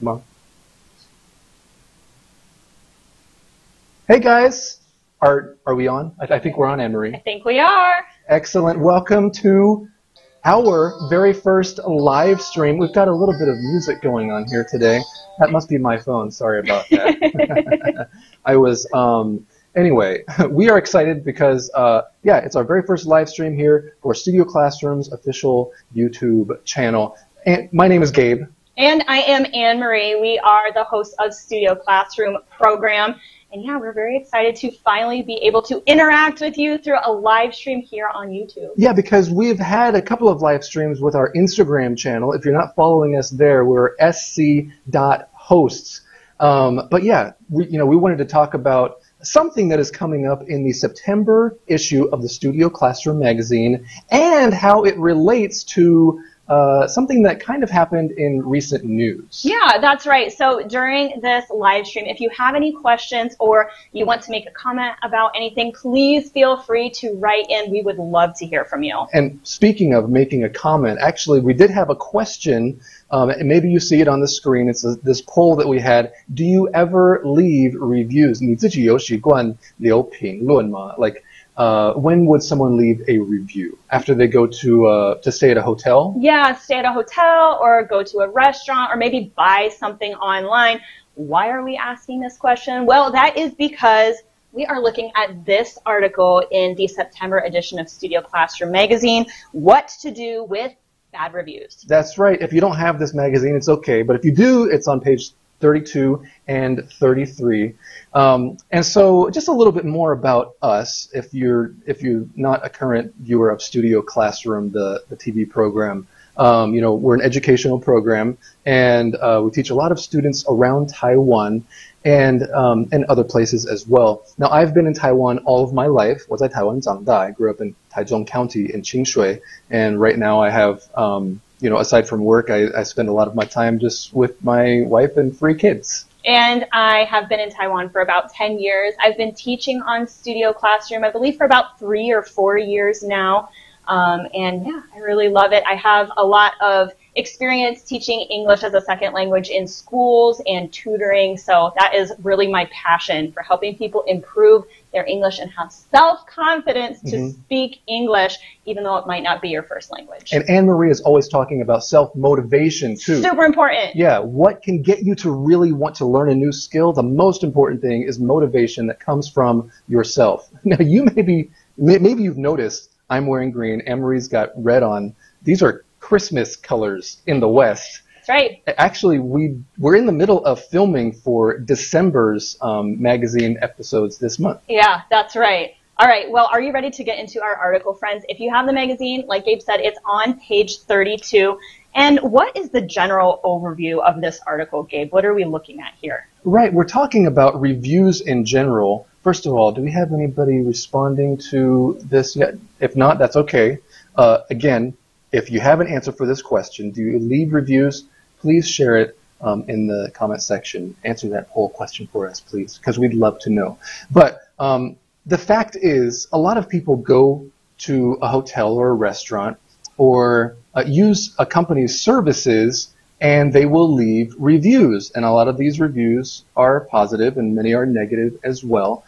吗? Hey guys, are we on? I think we're on, Anne-Marie. I think we are. Excellent. Welcome to our very first live stream. We've got a little bit of music going on here today. That must be my phone. Sorry about that. Anyway, we are excited because, yeah, it's our very first live stream here for Studio Classroom's official YouTube channel. And my name is Gabe. And I am Anne-Marie. We are the hosts of Studio Classroom program. And yeah, we're very excited to finally be able to interact with you through a live stream here on YouTube. Yeah, because we've had a couple of live streams with our Instagram channel. If you're not following us there, we're sc.hosts. But yeah, we wanted to talk about something that is coming up in the September issue of the Studio Classroom magazine and how it relates to something that kind of happened in recent news. Yeah, that's right. So during this live stream, if you have any questions or you want to make a comment about anything, please feel free to write in. We would love to hear from you. And speaking of making a comment, actually, we did have a question. And maybe you see it on the screen. It's this poll that we had. Do you ever leave reviews? 你自己有习惯留评论吗? Like, when would someone leave a review? After they go to stay at a hotel? Yeah, stay at a hotel or go to a restaurant or maybe buy something online. Why are we asking this question? Well, that is because we are looking at this article in the September edition of Studio Classroom magazine, What to Do with Bad Reviews. That's right. If you don't have this magazine, it's okay. But if you do, it's on page 32 and 33. And so just a little bit more about us, if you're not a current viewer of Studio Classroom, the TV program. We're an educational program, and we teach a lot of students around Taiwan and other places as well. Now, I've been in Taiwan all of my life. 我在台湾长大. I grew up in Taichung County in Qingshui, and right now I have aside from work, I spend a lot of my time just with my wife and 3 kids. And I have been in Taiwan for about 10 years. I've been teaching on Studio Classroom, I believe, for about 3 or 4 years now. And yeah, I really love it. I have a lot of experience teaching English as a second language in schools and tutoring. So that is really my passion, for helping people improve their English and have self-confidence to speak English, even though it might not be your first language. And Anne-Marie is always talking about self-motivation too. Super important. Yeah, what can get you to really want to learn a new skill? The most important thing is motivation that comes from yourself. Now, maybe you've noticed I'm wearing green, Anne-Marie's got red on. These are Christmas colors in the West. That's right. Actually, we're in the middle of filming for December's magazine episodes this month. Yeah, that's right. All right, well, are you ready to get into our article, friends? If you have the magazine, like Gabe said, it's on page 32. And what is the general overview of this article, Gabe? What are we looking at here? Right, we're talking about reviews in general. First of all, do we have anybody responding to this yet? If not, that's okay. Again, if you have an answer for this question, do you leave reviews? Please share it in the comment section. Answer that whole question for us, please, because we'd love to know. But the fact is, a lot of people go to a hotel or a restaurant or use a company's services, and they will leave reviews. And a lot of these reviews are positive, and many are negative as well.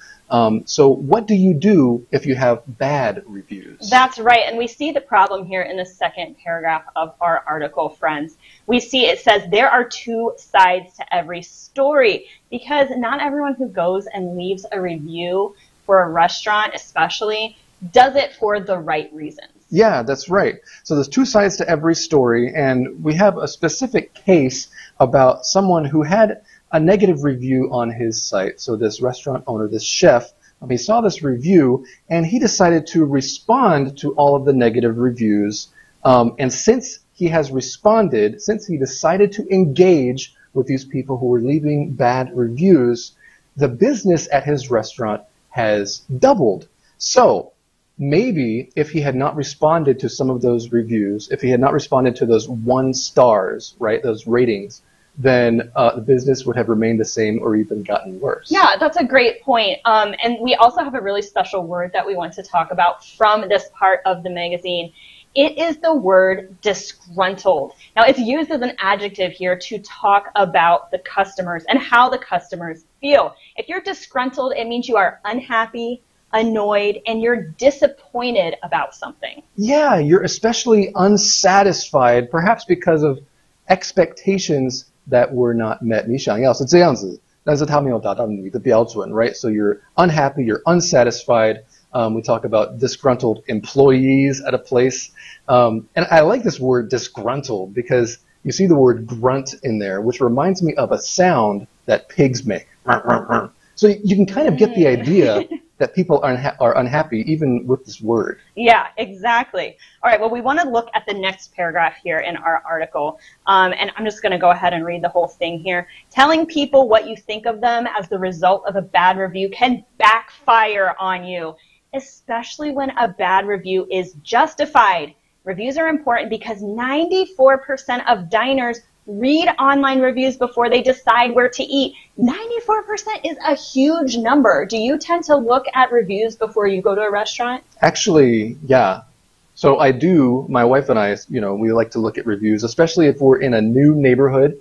So what do you do if you have bad reviews? That's right, and we see the problem here in the second paragraph of our article, friends. We see it says there are 2 sides to every story, because not everyone who goes and leaves a review for a restaurant especially does it for the right reasons. Yeah, that's right. So there's 2 sides to every story, and we have a specific case about someone who had a negative review on his site. So this restaurant owner, this chef, he saw this review and he decided to respond to all of the negative reviews. And since he has responded, since he decided to engage with these people who were leaving bad reviews, the business at his restaurant has doubled. So maybe if he had not responded to some of those reviews, if he had not responded to those 1 stars, right, those ratings, then the business would have remained the same or even gotten worse. Yeah, that's a great point. And we also have a really special word that we want to talk about from this part of the magazine. It is the word disgruntled. Now, it's used as an adjective here to talk about the customers and how the customers feel. If you're disgruntled, it means you are unhappy, annoyed, and you're disappointed about something. Yeah, you're especially unsatisfied, perhaps because of expectations that were not met. 你想要是这样子，但是他没有达到你的标准, right? So you're unhappy, you're unsatisfied. We talk about disgruntled employees at a place. And I like this word disgruntled because you see the word grunt in there, which reminds me of a sound that pigs make. So you can kind of get the idea that people are unhappy even with this word. Yeah, exactly. All right, well, we want to look at the next paragraph here in our article. And I'm just going to go ahead and read the whole thing here. Telling people what you think of them as the result of a bad review can backfire on you, especially when a bad review is justified. Reviews are important because 94% of diners read online reviews before they decide where to eat. 94% is a huge number. Do you tend to look at reviews before you go to a restaurant? Actually, yeah. So I do. My wife and I, we like to look at reviews, especially if we're in a new neighborhood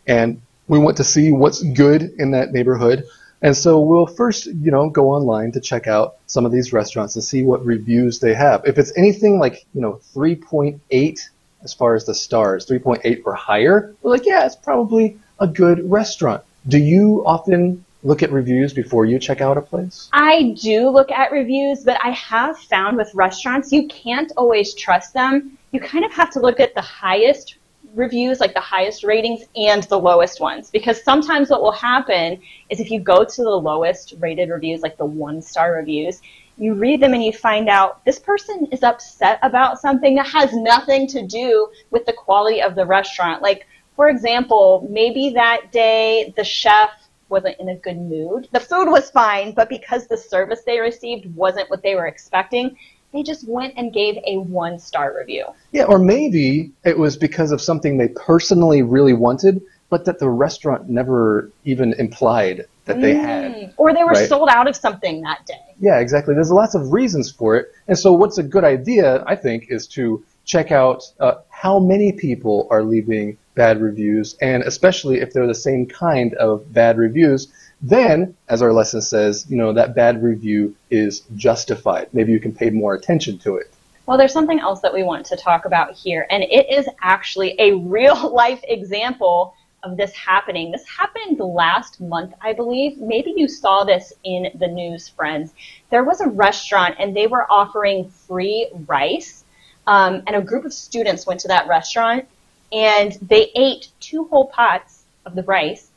and we want to see what's good in that neighborhood. And so we'll first, go online to check out some of these restaurants and see what reviews they have. If it's anything like, 3.8 as far as the stars, 3.8 or higher, we're like, yeah, it's probably a good restaurant. Do you often look at reviews before you check out a place? I do look at reviews, but I have found with restaurants, you can't always trust them. You kind of have to look at the highest reviews, like the highest ratings, and the lowest ones. Because sometimes what will happen is if you go to the lowest rated reviews, like the 1-star reviews, you read them and you find out this person is upset about something that has nothing to do with the quality of the restaurant. Like, for example, maybe that day the chef wasn't in a good mood. The food was fine, but because the service they received wasn't what they were expecting, they just went and gave a 1-star review. Yeah, or maybe it was because of something they personally really wanted, but that the restaurant never even implied that they had. Or they were sold out of something that day. Yeah, exactly. There's lots of reasons for it. And so what's a good idea, I think, is to check out how many people are leaving bad reviews, and especially if they're the same kind of bad reviews, then, as our lesson says, that bad review is justified. Maybe you can pay more attention to it. Well, there's something else that we want to talk about here, and it is actually a real-life example of this happening. This happened last month, I believe. Maybe you saw this in the news, friends. There was a restaurant, and they were offering free rice, and a group of students went to that restaurant, and they ate 2 whole pots of the rice.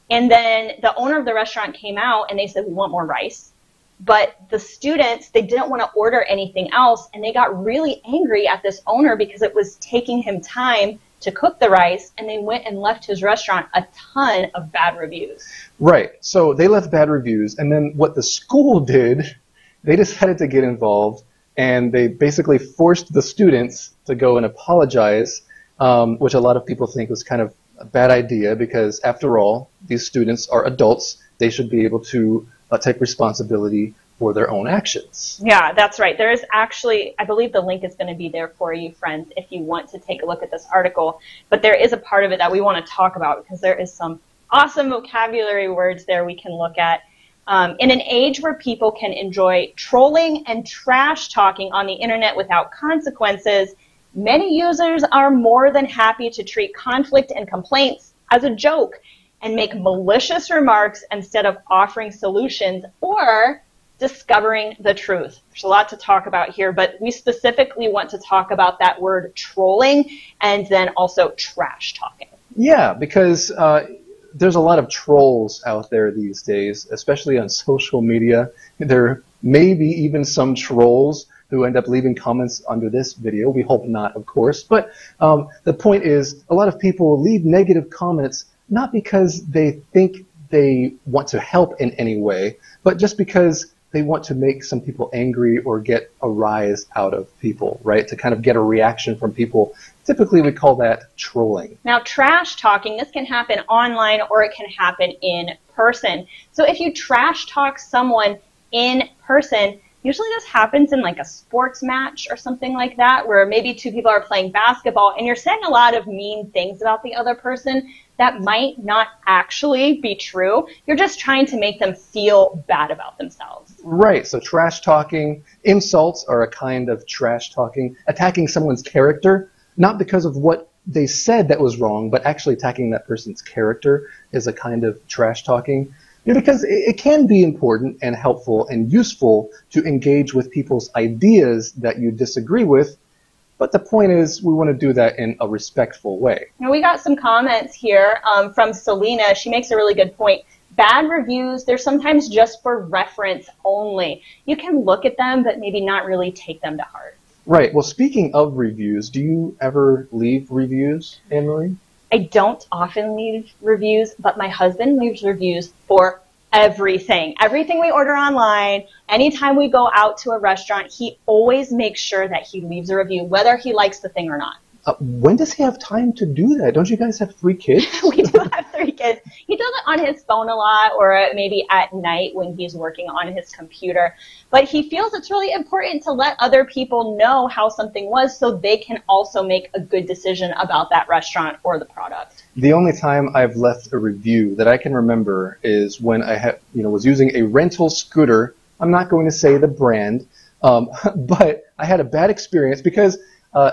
And then the owner of the restaurant came out and they said, we want more rice. But the students, they didn't want to order anything else, and they got really angry at this owner because it was taking him time to cook the rice, and they went and left his restaurant a ton of bad reviews. Right. So they left bad reviews, and then what the school did, they decided to get involved, and they basically forced the students to go and apologize, which a lot of people think was kind of a bad idea because, after all, these students are adults. They should be able to take responsibility for their own actions. Yeah, that's right. There is actually, I believe the link is going to be there for you, friends, if you want to take a look at this article. But there is a part of it that we want to talk about because there is some awesome vocabulary words there we can look at. In an age where people can enjoy trolling and trash talking on the internet without consequences, many users are more than happy to treat conflict and complaints as a joke and make malicious remarks instead of offering solutions or discovering the truth. There's a lot to talk about here, but we specifically want to talk about that word trolling and then also trash talking. Yeah, because there's a lot of trolls out there these days, especially on social media. There may be even some trolls who end up leaving comments under this video. We hope not, of course. But the point is, a lot of people leave negative comments not because they think they want to help in any way, but just because they want to make some people angry or get a rise out of people, right? To kind of get a reaction from people. Typically, we call that trolling. Now, trash talking, this can happen online or it can happen in person. So if you trash talk someone in person, Usually this happens in like a sports match or something like that, where maybe two people are playing basketball and you're saying a lot of mean things about the other person that might not actually be true. You're just trying to make them feel bad about themselves. Right. So trash talking, insults are a kind of trash talking, attacking someone's character, not because of what they said that was wrong, but actually attacking that person's character is a kind of trash talking. Because it can be important and helpful and useful to engage with people's ideas that you disagree with, but the point is we want to do that in a respectful way. Now, we got some comments here from Selena. She makes a really good point. Bad reviews, they're sometimes just for reference only. You can look at them, but maybe not really take them to heart. Right. Well, speaking of reviews, do you ever leave reviews, Anne-Marie? I don't often leave reviews, but my husband leaves reviews for everything. Everything we order online, anytime we go out to a restaurant, he always makes sure that he leaves a review, whether he likes the thing or not. When does he have time to do that? Don't you guys have 3 kids? We do have 3 kids. He does it on his phone a lot, or maybe at night when he's working on his computer. But he feels it's really important to let other people know how something was so they can also make a good decision about that restaurant or the product. The only time I've left a review that I can remember is when I was using a rental scooter. I'm not going to say the brand, but I had a bad experience because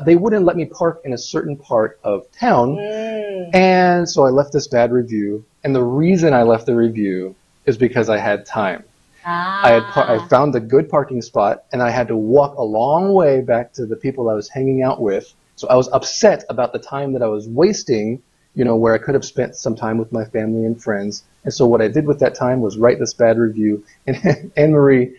they wouldn't let me park in a certain part of town, and so I left this bad review. And the reason I left the review is because I had time. I found a good parking spot, and I had to walk a long way back to the people I was hanging out with. So I was upset about the time that I was wasting, where I could have spent some time with my family and friends. And so what I did with that time was write this bad review. And Anne-Marie,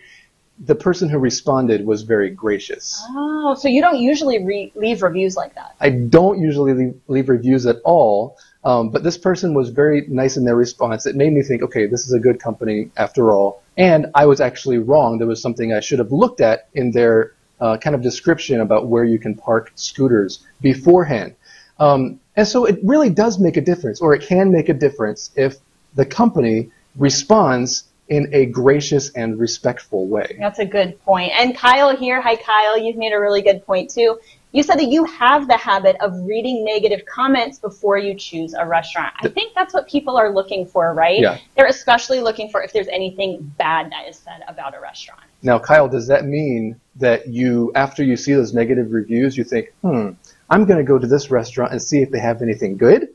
the person who responded was very gracious. Oh, so you don't usually leave reviews like that? I don't usually leave reviews at all, but this person was very nice in their response. It made me think, okay, this is a good company after all, and I was actually wrong. There was something I should have looked at in their kind of description about where you can park scooters beforehand. And so it really does make a difference, or it can make a difference if the company responds in a gracious and respectful way. That's a good point. And Kyle here, hi Kyle, you've made a really good point too. You said that you have the habit of reading negative comments before you choose a restaurant. I think that's what people are looking for, right? Yeah. They're especially looking for if there's anything bad that is said about a restaurant. Now, Kyle, does that mean that after you see those negative reviews, you think, I'm going to go to this restaurant and see if they have anything good?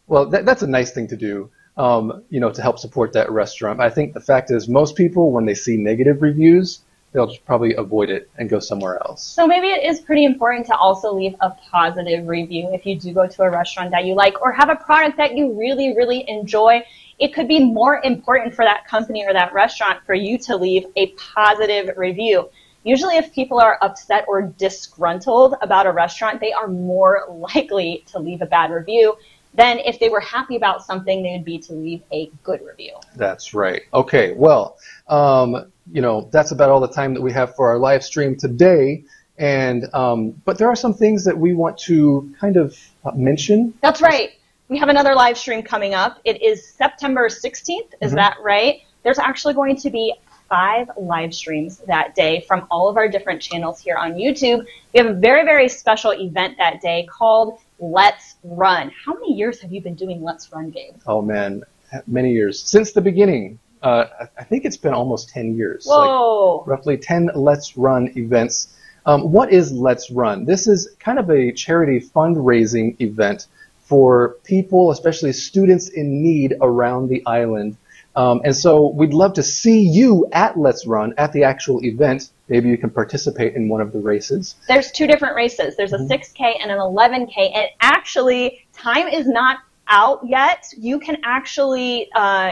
Well, that's a nice thing to do. To help support that restaurant. I think the fact is most people, when they see negative reviews, they'll just probably avoid it and go somewhere else. So maybe it is pretty important to also leave a positive review if you do go to a restaurant that you like or have a product that you really, really enjoy. It could be more important for that company or that restaurant for you to leave a positive review. Usually if people are upset or disgruntled about a restaurant, they are more likely to leave a bad review than if they were happy about something, they would be to leave a good review. That's right. Okay, well, that's about all the time that we have for our live stream today. And but there are some things that we want to kind of mention. That's right. We have another live stream coming up. It is September 16th. Is that right? There's actually going to be 5 live streams that day from all of our different channels here on YouTube. We have a very, very special event that day called Let's Run. How many years have you been doing Let's Run, Gabe? Oh, man, many years. Since the beginning. I think it's been almost 10 years. Whoa. Like roughly 10 Let's Run events. What is Let's Run? This is kind of a charity fundraising event for people, especially students in need around the island. And so we'd love to see you at Let's Run, at the actual event. Maybe you can participate in one of the races. There's 2 different races. There's a 6K and an 11K. And actually, time is not out yet. You can actually,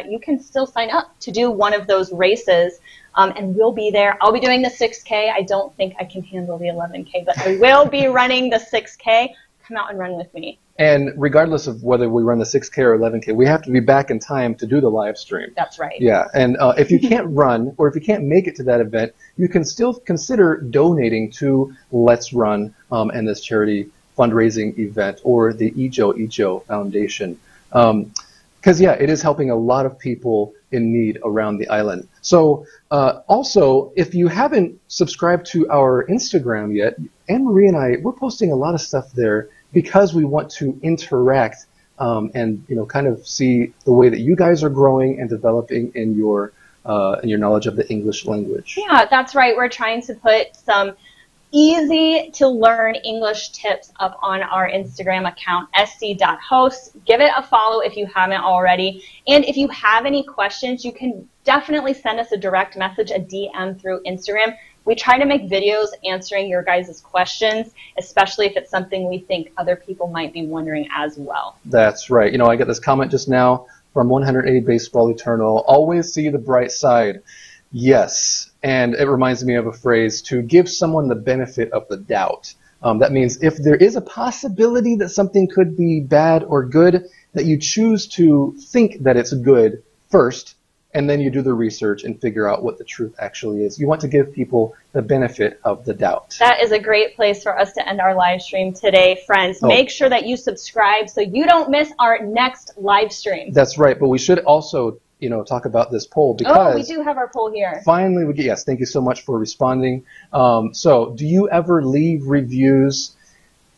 you can still sign up to do one of those races. And we'll be there. I'll be doing the 6K. I don't think I can handle the 11K, but I will be running the 6K. Come out and run with me. And regardless of whether we run the 6K or 11K, we have to be back in time to do the live stream. That's right. Yeah, and if you can't run or if you can't make it to that event, you can still consider donating to Let's Run and this charity fundraising event or the Ijo Foundation. Because, yeah, it is helping a lot of people in need around the island. So also, if you haven't subscribed to our Instagram yet, Anne-Marie and I, we're posting a lot of stuff there because we want to interact and kind of see the way that you guys are growing and developing in your knowledge of the English language. Yeah, that's right. We're trying to put some easy to learn English tips up on our Instagram account, sc.hosts. Give it a follow if you haven't already. And if you have any questions, you can definitely send us a direct message, a DM through Instagram. We try to make videos answering your guys' questions, especially if it's something we think other people might be wondering as well. That's right. I got this comment just now from 180 Baseball Eternal. Always see the bright side. Yes, and it reminds me of a phrase, to give someone the benefit of the doubt. That means if there is a possibility that something could be bad or good, that you choose to think that it's good first, and then you do the research and figure out what the truth actually is. You want to give people the benefit of the doubt. That is a great place for us to end our live stream today, friends. Make sure that you subscribe so you don't miss our next live stream. That's right, but we should also talk about this poll, because we do have our poll here. Finally, yes, thank you so much for responding. So, do you ever leave reviews?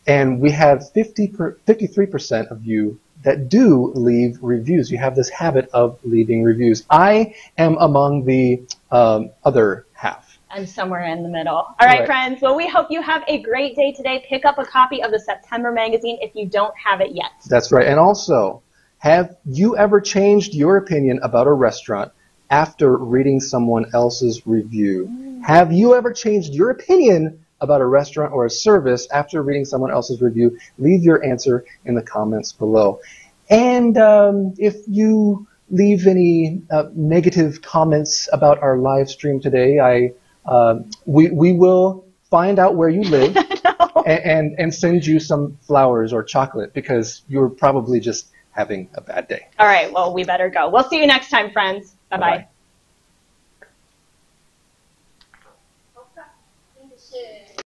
And we have 53% of you that do leave reviews. You have this habit of leaving reviews. I am among the other half. I'm somewhere in the middle. All right, friends. Well, we hope you have a great day today. Pick up a copy of the September magazine if you don't have it yet. That's right. And also, have you ever changed your opinion about a restaurant after reading someone else's review? Have you ever changed your opinion about a restaurant or a service after reading someone else's review? Leave your answer in the comments below. And if you leave any negative comments about our live stream today, we will find out where you live and send you some flowers or chocolate, because you're probably just having a bad day. All right, well, we better go. We'll see you next time, friends. Bye-bye.